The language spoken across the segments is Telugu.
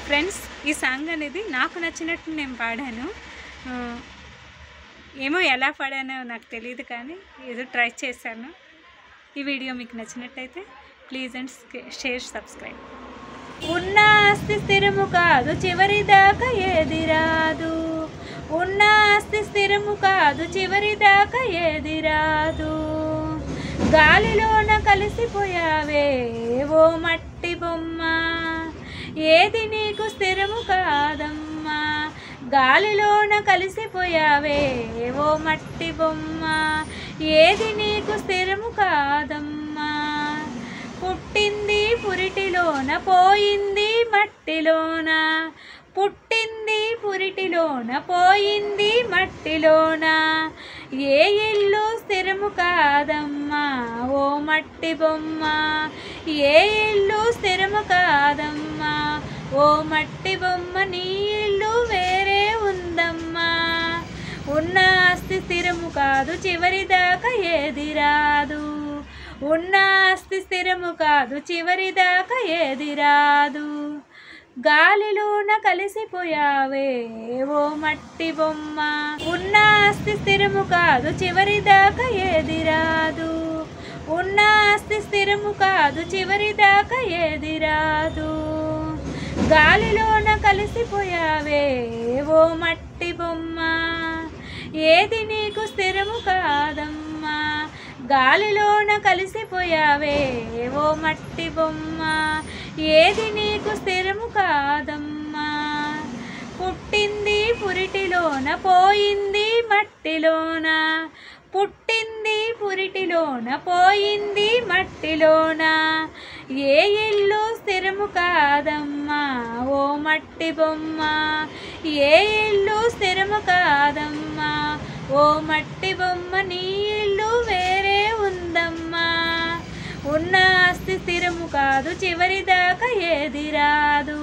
ఫ్రెండ్స్, ఈ సాంగ్ అనేది నాకు నచ్చినట్టు నేను పాడాను. ఏమో ఎలా పాడానో నాకు తెలియదు, కానీ ఏదో ట్రై చేశాను. ఈ వీడియో మీకు నచ్చినట్టయితే ప్లీజ్ అండ్ షేర్, సబ్స్క్రైబ్. ఉన్న ఆస్తి స్థిరము కాదు, చివరి దాకా ఏది రాదు. ఉన్న ఆస్తి స్థిరము కాదు, చివరి దాకా ఏది రాదు. గాలిలోన కలిసిపోయావే ఓ మట్టి బొమ్మ, ఏది నీకు స్థిరము కాదమ్మా. గాలిలోన కలిసిపోయావే ఓ మట్టి బొమ్మ, ఏది నీకు స్థిరము కాదమ్మా. పుట్టింది పురిటిలోన, పోయింది మట్టిలోన. పుట్టింది పురిటిలోన, పోయింది మట్టిలోన. ఏ ఇల్లు స్థిరము కాదమ్మా ఓ మట్టి బొమ్మ, ఏ ఇల్లు స్థిరము కాదమ్మా. ఓ మట్టి బొమ్మ, నీ ఇల్లు వేరే ఉందమ్మా. ఉన్న ఆస్తి స్థిరము కాదు, చివరి దాకా ఏది రాదు. ఉన్న ఆస్తి స్థిరము కాదు, చివరి దాకా ఏది రాదు. గాలిలోన కలిసిపోయావే ఓ మట్టి బొమ్మ, ఉన్న ఆస్తి స్థిరము కాదు, చివరి దాకా ఏది రాదు. ఉన్న ఆస్తి స్థిరము కాదు, చివరి దాకా ఏది రాదు. గాలిలోన కలిసిపోయావే ఓ మట్టి బొమ్మ, ఏది నీకు స్థిరము కాదమ్మా. గాలిలోన కలిసిపోయావే ఓ మట్టి బొమ్మ, ఏది నీకు స్థిరము కాదమ్మా. పుట్టింది పురిటిలోన, పోయింది మట్టిలోన. పుట్టింది పురిటిలోన, పోయింది మట్టిలోన. ఏ ఇల్లు స్థిరము కాదమ్మా ఓ మట్టి బొమ్మ, ఏ ఇల్లు స్థిరము కాదమ్మా. ఓ మట్టి బొమ్మ, నీ ఇల్లు వేరే ఉందమ్మా. ఉన్న ఆస్తి స్థిరము కాదు, చివరి దాకా ఏది రాదు.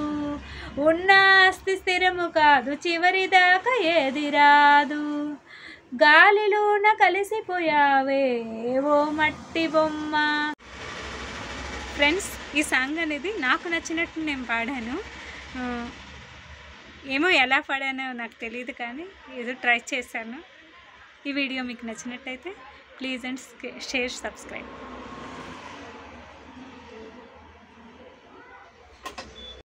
ఉన్న ఆస్తి స్థిరము కాదు, చివరి దాకా ఏది రాదు. గాలిలోన కలిసిపోయావే ఓ మట్టి బొమ్మ. ఫ్రెండ్స్, ఈ సాంగ్ అనేది నాకు నచ్చినట్టు నేను పాడాను. ఏమో ఎలా పాడానో నాకు తెలియదు, కానీ ఏదో ట్రై చేశాను. ఈ వీడియో మీకు నచ్చినట్టయితే ప్లీజ్ అండ్ షేర్, సబ్స్క్రైబ్.